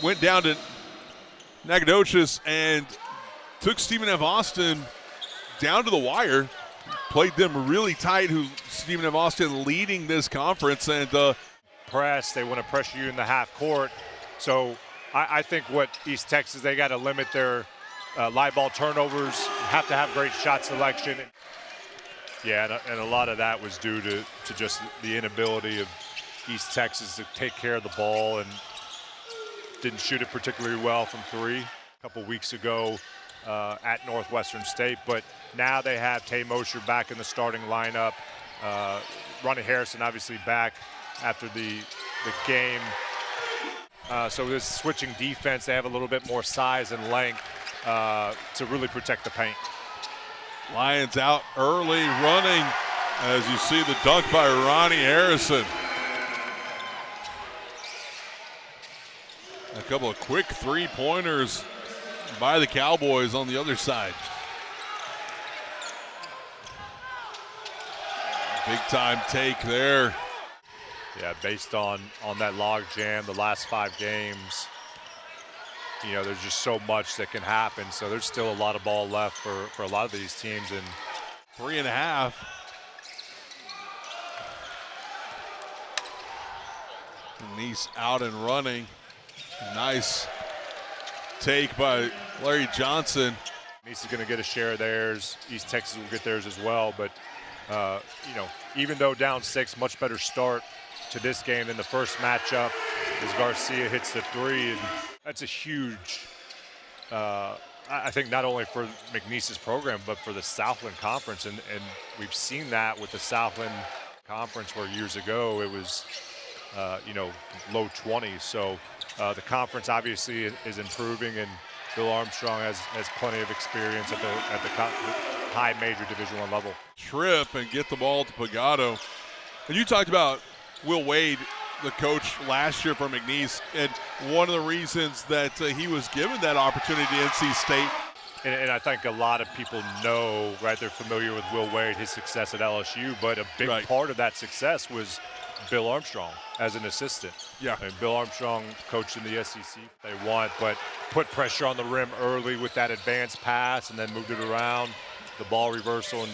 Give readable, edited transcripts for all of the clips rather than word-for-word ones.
went down to Nacogdoches and took Stephen F. Austin down to the wire, played them really tight, Stephen F. Austin leading this conference. And press, they want to pressure you in the half court. So I think what East Texas, they got to limit their live ball turnovers, have to have great shot selection. Yeah, and a lot of that was due to just the inability of East Texas to take care of the ball and didn't shoot it particularly well from three a couple weeks ago at Northwestern State. But now they have Tay Mosher back in the starting lineup. Ronnie Harrison obviously back after the game. So this switching defense, they have a little bit more size and length to really protect the paint. Lions out early, running, as you see the dunk by Ronnie Harrison. A couple of quick three-pointers by the Cowboys on the other side. Big-time take there. Yeah, based on that log jam, the last 5 games, you know, there's just so much that can happen. So there's still a lot of ball left for a lot of these teams. And 3.5. McNeese out and running. Nice take by Larry Johnson. McNeese is going to get a share of theirs. East Texas will get theirs as well. But, you know, even though down 6, much better start to this game than the first matchup as Garcia hits the 3. And that's a huge, I think, not only for McNeese's program, but for the Southland Conference. And we've seen that with the Southland Conference where years ago it was, you know, low 20s. So the conference obviously is improving, and Bill Armstrong has plenty of experience at the high major Division I level. Trip and get the ball to Pagano. And you talked about Will Wade, the coach last year for McNeese, and one of the reasons that he was given that opportunity at NC State. And I think a lot of people know, right, they're familiar with Will Wade, his success at LSU, but a big part of that success was Bill Armstrong as an assistant. Yeah. And Bill Armstrong coached in the SEC they want, but put pressure on the rim early with that advanced pass and then moved it around, the ball reversal, and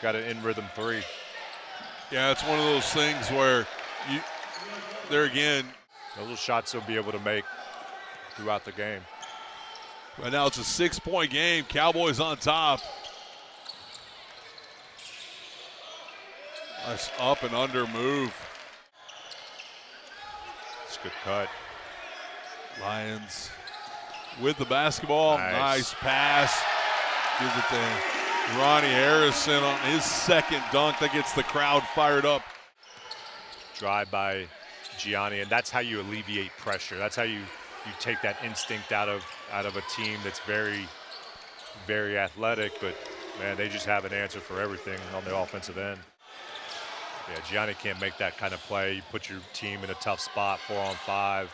got an in-rhythm 3. Yeah, it's one of those things where there again, little shots he'll be able to make throughout the game. Right now it's a 6-point game. Cowboys on top. Nice up and under move. It's a good cut. Lions with the basketball. Nice pass. Gives it to Ronnie Harrison on his second dunk. That gets the crowd fired up. Drive by Gianni, and that's how you alleviate pressure. That's how you take that instinct out of a team that's very, very athletic, but man, they just have an answer for everything on the offensive end. Yeah, Gianni can't make that kind of play. You put your team in a tough spot, 4-on-5.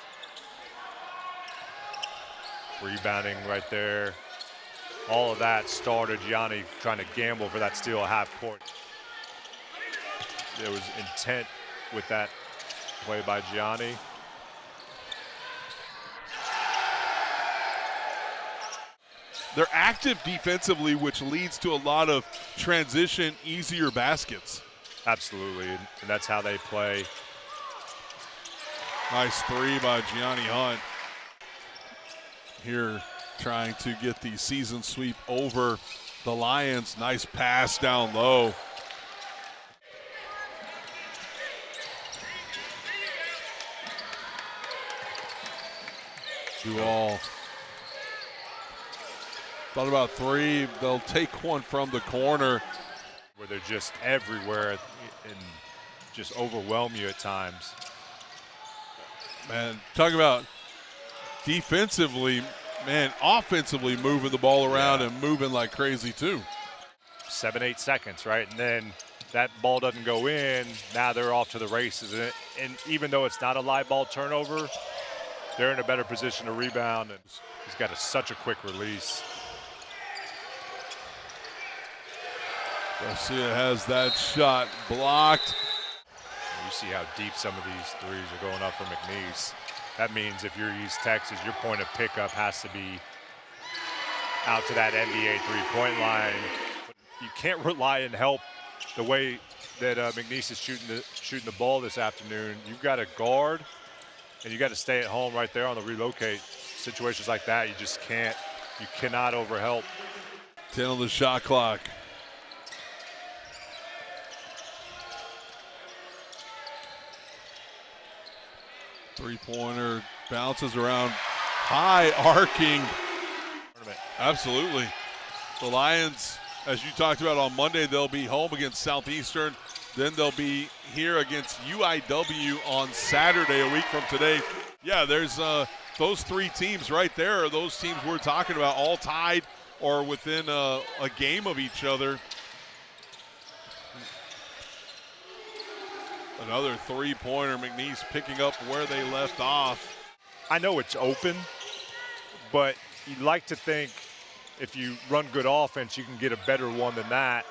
Rebounding right there. All of that started Gianni trying to gamble for that steal at half court. There was intent with that play by Gianni. They're active defensively, which leads to a lot of transition, easier baskets. Absolutely, and that's how they play. Nice 3 by Gianni Hunt. Here trying to get the season sweep over the Lions. Nice pass down low. Duval. Thought about 3. They'll take one from the corner. Where they're just everywhere and just overwhelm you at times. Man, talking about defensively, man, offensively moving the ball around and moving like crazy too. 7-8 seconds, right? And then that ball doesn't go in. Now they're off to the races. And even though it's not a live ball turnover, they're in a better position to rebound. And he's got such a quick release. Garcia has that shot blocked. You see how deep some of these threes are going up for McNeese. That means if you're East Texas, your point of pickup has to be out to that NBA three-point line. You can't rely and help the way that McNeese is shooting the ball this afternoon. You've got to guard, and you got to stay at home right there on the relocate. Situations like that, you just can't. You cannot overhelp. 10 on the shot clock. Three-pointer bounces around, high arcing. Absolutely. The Lions, as you talked about on Monday, they'll be home against Southeastern. Then they'll be here against UIW on Saturday, a week from today. Yeah, there's those three teams right there are those teams we're talking about, all tied or within a game of each other. Another three-pointer, McNeese picking up where they left off. I know it's open, but you'd like to think if you run good offense, you can get a better one than that.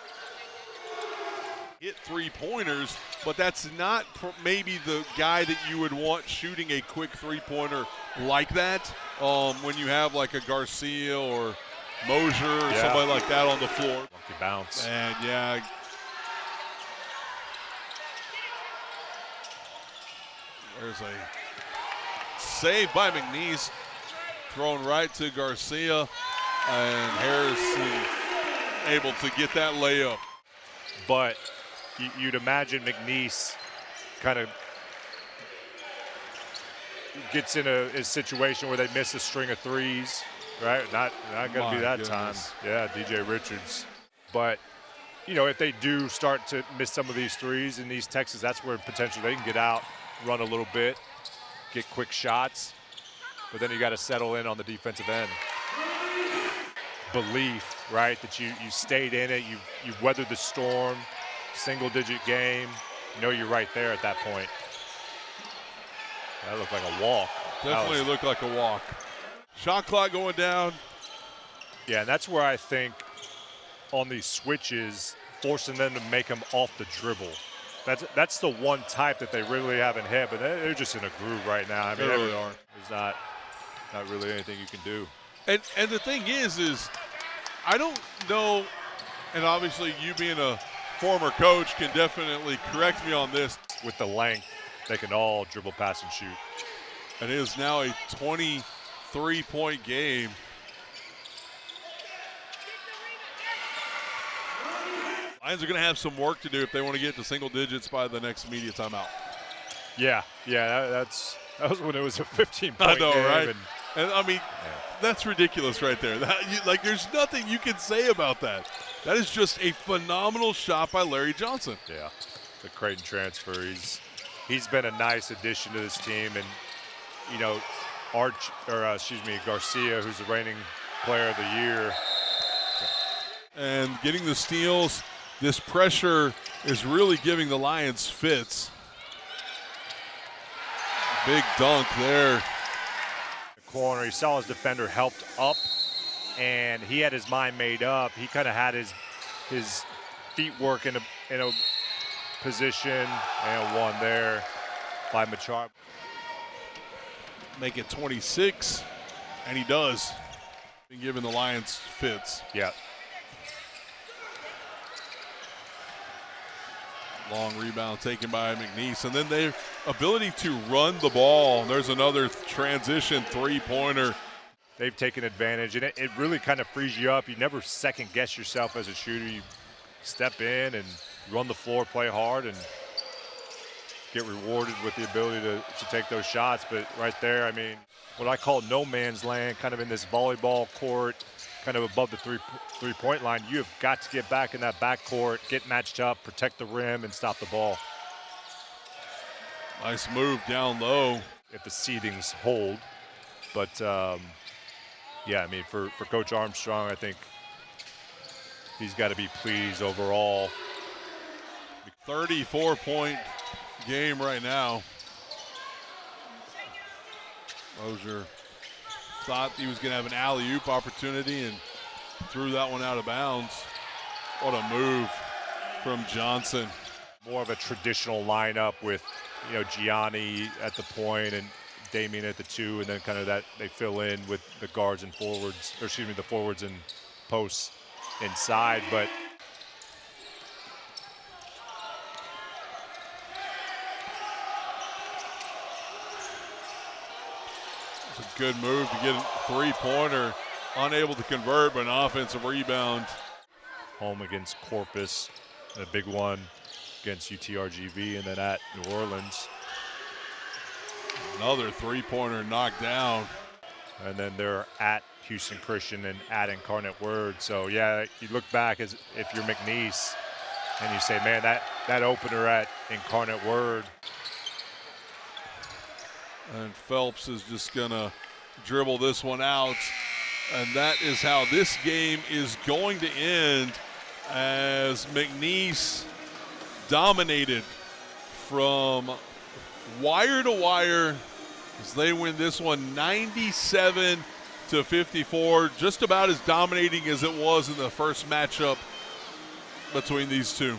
Hit three-pointers, but that's not maybe the guy that you would want shooting a quick three-pointer like that when you have like a Garcia or Mosier or somebody like that on the floor. Lucky bounce. And yeah. There's a save by McNeese, thrown right to Garcia, and Harrison able to get that layup. But you'd imagine McNeese kind of gets in a situation where they miss a string of threes, right? Not going to be that time. Yeah, DJ Richards. But, you know, if they do start to miss some of these threes in East Texas, that's where potentially they can get out, run a little bit, get quick shots, but then you got to settle in on the defensive end. Belief, right, that you stayed in it, you've weathered the storm, single-digit game. You know you're right there at that point. That looked like a walk. Definitely looked like a walk. Shot clock going down. Yeah, and that's where I think on these switches, forcing them to make them off the dribble. That's the one type that they really haven't hit, but they're just in a groove right now. I mean, they really are. There's not really anything you can do. And the thing is I don't know, and obviously you being a former coach can definitely correct me on this. With the length, they can all dribble, pass, and shoot. It is now a 23-point game. Lions are going to have some work to do if they want to get to single digits by the next media timeout. Yeah, that was when it was a 15-point game. I know, right? And I mean, that's ridiculous right there. Like, there's nothing you can say about that. That is just a phenomenal shot by Larry Johnson. Yeah, the Creighton transfer. He's been a nice addition to this team, and you know, Garcia, who's the reigning player of the year, and getting the steals. This pressure is really giving the Lions fits. Big dunk there. The corner, he saw his defender helped up, and he had his mind made up. He kind of had his feet work in a position, and one there by Machar. Make it 26, and he does. Been giving the Lions fits. Yeah. Long rebound taken by McNeese. And then their ability to run the ball. There's another transition three-pointer. They've taken advantage, and it really kind of frees you up. You never second-guess yourself as a shooter. You step in and run the floor, play hard, and get rewarded with the ability to take those shots. But right there, I mean, what I call no man's land, kind of in this volleyball court, kind of above the three-point line. You have got to get back in that backcourt, get matched up, protect the rim, and stop the ball. Nice move down low. If the seedings hold. But, yeah, I mean, for Coach Armstrong, I think he's got to be pleased overall. 34-point game right now. Mosier thought he was going to have an alley-oop opportunity and threw that one out of bounds. What a move from Johnson. More of a traditional lineup with, you know, Gianni at the point and Damian at the 2, and then kind of that they fill in with the guards and forwards, or excuse me, the forwards and posts inside. But it's a good move to get a three-pointer, unable to convert, but an offensive rebound. Home against Corpus, and a big one against UTRGV, and then at New Orleans. Another three-pointer knocked down. And then they're at Houston Christian and at Incarnate Word. So, yeah, you look back as if you're McNeese and you say, man, that opener at Incarnate Word. And Phelps is just going to dribble this one out. And that is how this game is going to end, as McNeese dominated from wire to wire as they win this one 97-54, just about as dominating as it was in the first matchup between these two.